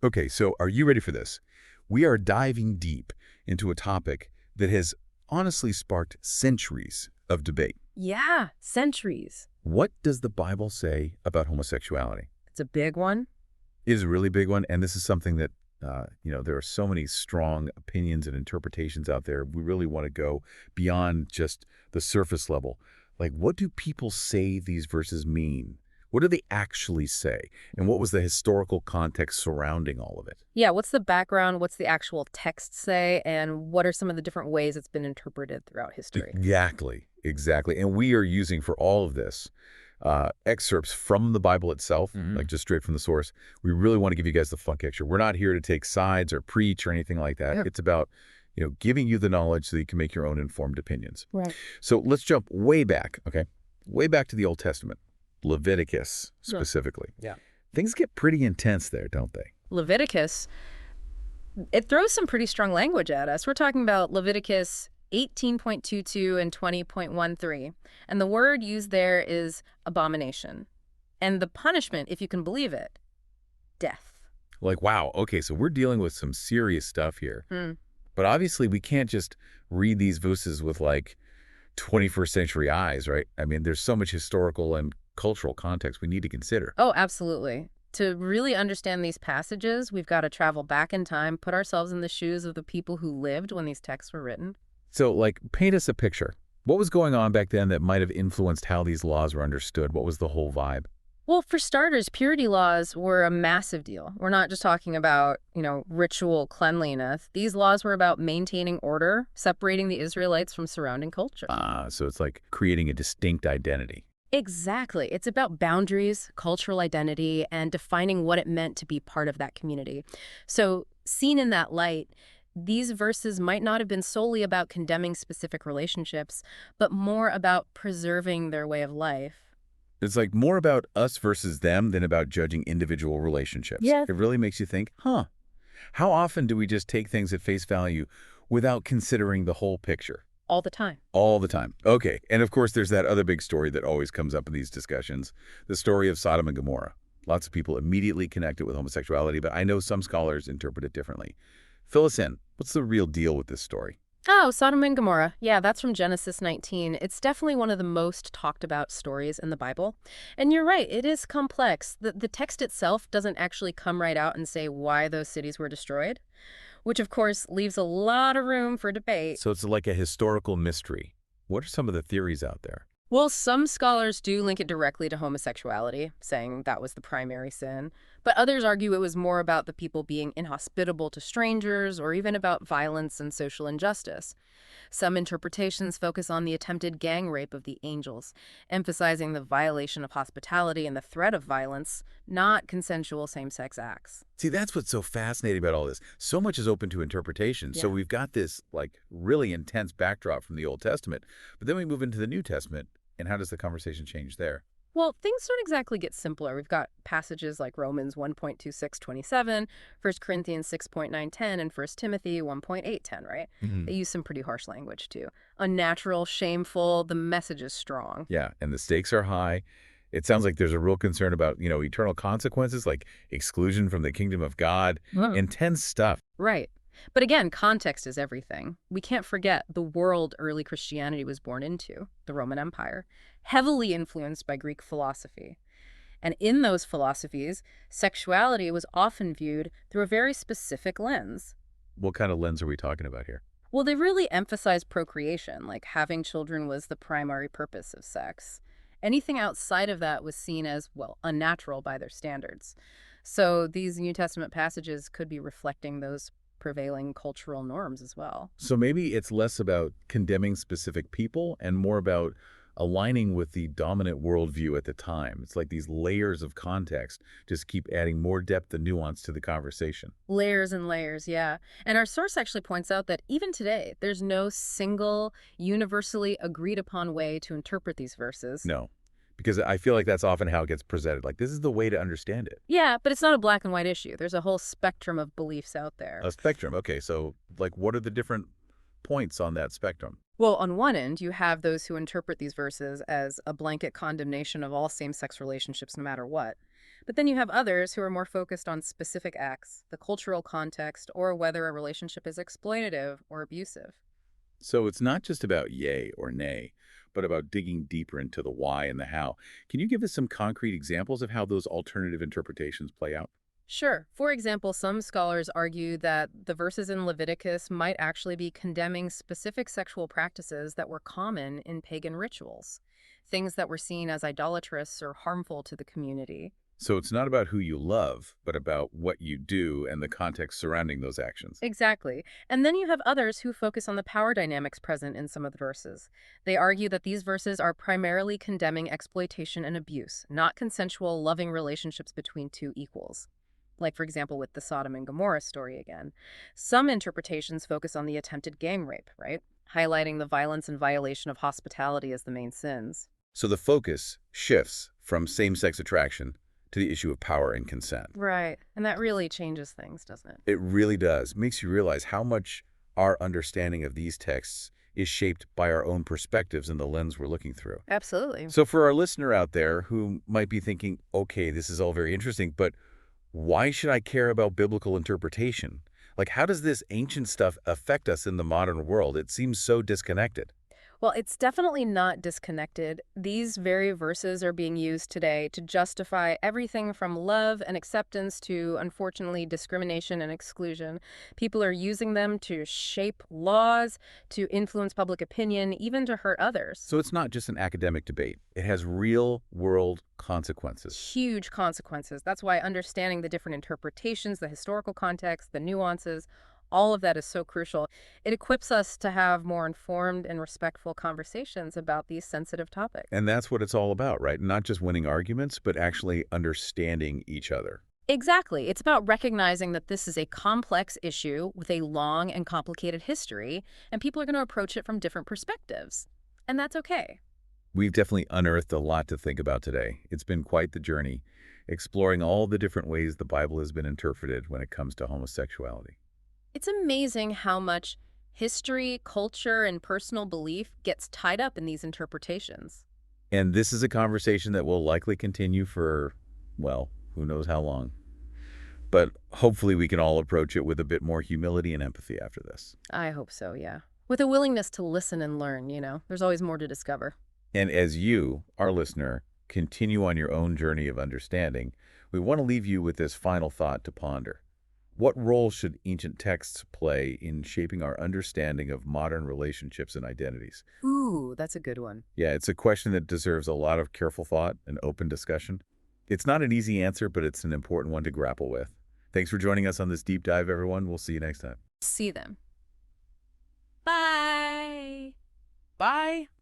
Okay, so are you ready for this? We are diving deep into a topic that has honestly sparked centuries of debate. Yeah, centuries. What does the Bible say about homosexuality? It's a big one. It is a really big one, and this is something that, there are so many strong opinions and interpretations out there. We really want to go beyond just the surface level. Like, what do people say these verses mean? What do they actually say? And what was the historical context surrounding all of it? Yeah, what's the background? What's the actual text say? And what are some of the different ways it's been interpreted throughout history? Exactly, exactly. And we are using for all of this excerpts from the Bible itself, like just straight from the source. We really want to give you guys the full picture. We're not here to take sides or preach or anything like that. Yeah. It's about, giving you the knowledge so that you can make your own informed opinions. Right. So let's jump way back, okay? Way back to the Old Testament, Leviticus specifically. Yeah. Things get pretty intense there, don't they? Leviticus, it throws some pretty strong language at us. We're talking about Leviticus 18.22 and 20.13. And the word used there is abomination. And the punishment, if you can believe it, death. Like, wow, okay, so we're dealing with some serious stuff here. But obviously we can't just read these verses with like 21st century eyes, right? I mean, there's so much historical and cultural context we need to consider. Oh, absolutely. To really understand these passages, we've got to travel back in time, put ourselves in the shoes of the people who lived when these texts were written. So, like, paint us a picture. What was going on back then that might have influenced how these laws were understood? What was the whole vibe? Well, for starters, purity laws were a massive deal. We're not just talking about, ritual cleanliness. These laws were about maintaining order, separating the Israelites from surrounding culture. So it's like creating a distinct identity. Exactly. It's about boundaries, cultural identity, and defining what it meant to be part of that community. So, seen in that light, these verses might not have been solely about condemning specific relationships, but more about preserving their way of life. It's like more about us versus them than about judging individual relationships. Yeah. It really makes you think, how often do we just take things at face value without considering the whole picture? All the time. All the time. Okay. And of course, there's that other big story that always comes up in these discussions, the story of Sodom and Gomorrah. Lots of people immediately connect it with homosexuality, but I know some scholars interpret it differently. Fill us in. What's the real deal with this story? Oh, Sodom and Gomorrah. Yeah, that's from Genesis 19. It's definitely one of the most talked about stories in the Bible. And you're right, it is complex. The text itself doesn't actually come right out and say why those cities were destroyed, which of course leaves a lot of room for debate. So it's like a historical mystery. What are some of the theories out there? Well, some scholars do link it directly to homosexuality, saying that was the primary sin. But others argue it was more about the people being inhospitable to strangers or even about violence and social injustice. Some interpretations focus on the attempted gang rape of the angels, emphasizing the violation of hospitality and the threat of violence, not consensual same-sex acts. See, that's what's so fascinating about all this. So much is open to interpretation. So Yeah. we've got this like really intense backdrop from the Old Testament, but then we move into the New Testament, and how does the conversation change there? Well, things don't exactly get simpler. We've got passages like Romans 1.2627, 1 Corinthians 6.910, and 1 Timothy 1.810, right? They use some pretty harsh language, too. Unnatural, shameful, the message is strong. Yeah, and the stakes are high. It sounds like there's a real concern about, eternal consequences, like exclusion from the kingdom of God. Intense stuff. Right. But again, context is everything. We can't forget the world early Christianity was born into, the Roman Empire, heavily influenced by Greek philosophy. And in those philosophies, sexuality was often viewed through a very specific lens. What kind of lens are we talking about here? Well, they really emphasized procreation, like having children was the primary purpose of sex. Anything outside of that was seen as, well, unnatural by their standards. So these New Testament passages could be reflecting those prevailing cultural norms as well. So maybe it's less about condemning specific people and more about aligning with the dominant worldview at the time. It's like these layers of context just keep adding more depth and nuance to the conversation. Layers and layers, yeah. And our source actually points out that even today, there's no single, universally agreed upon way to interpret these verses. No, because I feel like that's often how it gets presented. Like, this is the way to understand it. Yeah, but it's not a black and white issue. There's a whole spectrum of beliefs out there. A spectrum. Okay, so like what are the different points on that spectrum? Well, on one end, you have those who interpret these verses as a blanket condemnation of all same-sex relationships no matter what. But then you have others who are more focused on specific acts, the cultural context, or whether a relationship is exploitative or abusive. So it's not just about yay or nay, but about digging deeper into the why and the how. Can you give us some concrete examples of how those alternative interpretations play out? Sure. For example, some scholars argue that the verses in Leviticus might actually be condemning specific sexual practices that were common in pagan rituals, things that were seen as idolatrous or harmful to the community. So it's not about who you love, but about what you do and the context surrounding those actions. Exactly. And then you have others who focus on the power dynamics present in some of the verses. They argue that these verses are primarily condemning exploitation and abuse, not consensual, loving relationships between two equals. Like, for example, with the Sodom and Gomorrah story again. Some interpretations focus on the attempted gang rape, right? Highlighting the violence and violation of hospitality as the main sins. So the focus shifts from same-sex attraction to the issue of power and consent. Right. And that really changes things, doesn't it? It really does. Makes you realize how much our understanding of these texts is shaped by our own perspectives and the lens we're looking through. Absolutely. So for our listener out there who might be thinking, okay, this is all very interesting, but why should I care about biblical interpretation? Like, how does this ancient stuff affect us in the modern world? It seems so disconnected. Well, it's definitely not disconnected. These very verses are being used today to justify everything from love and acceptance to, unfortunately, discrimination and exclusion. People are using them to shape laws, to influence public opinion, even to hurt others. So it's not just an academic debate. It has real-world consequences. Huge consequences. That's why understanding the different interpretations, the historical context, the nuances, all of that is so crucial. It equips us to have more informed and respectful conversations about these sensitive topics. And that's what it's all about, right? Not just winning arguments, but actually understanding each other. Exactly. It's about recognizing that this is a complex issue with a long and complicated history, and people are going to approach it from different perspectives. And that's okay. We've definitely unearthed a lot to think about today. It's been quite the journey, exploring all the different ways the Bible has been interpreted when it comes to homosexuality. It's amazing how much history, culture, and personal belief gets tied up in these interpretations. And this is a conversation that will likely continue for, well, who knows how long. But hopefully we can all approach it with a bit more humility and empathy after this. I hope so, yeah. With a willingness to listen and learn, there's always more to discover. And as you, our listener, continue on your own journey of understanding, we want to leave you with this final thought to ponder. What role should ancient texts play in shaping our understanding of modern relationships and identities? Ooh, that's a good one. Yeah, it's a question that deserves a lot of careful thought and open discussion. It's not an easy answer, but it's an important one to grapple with. Thanks for joining us on this deep dive, everyone. We'll see you next time. See them. Bye. Bye.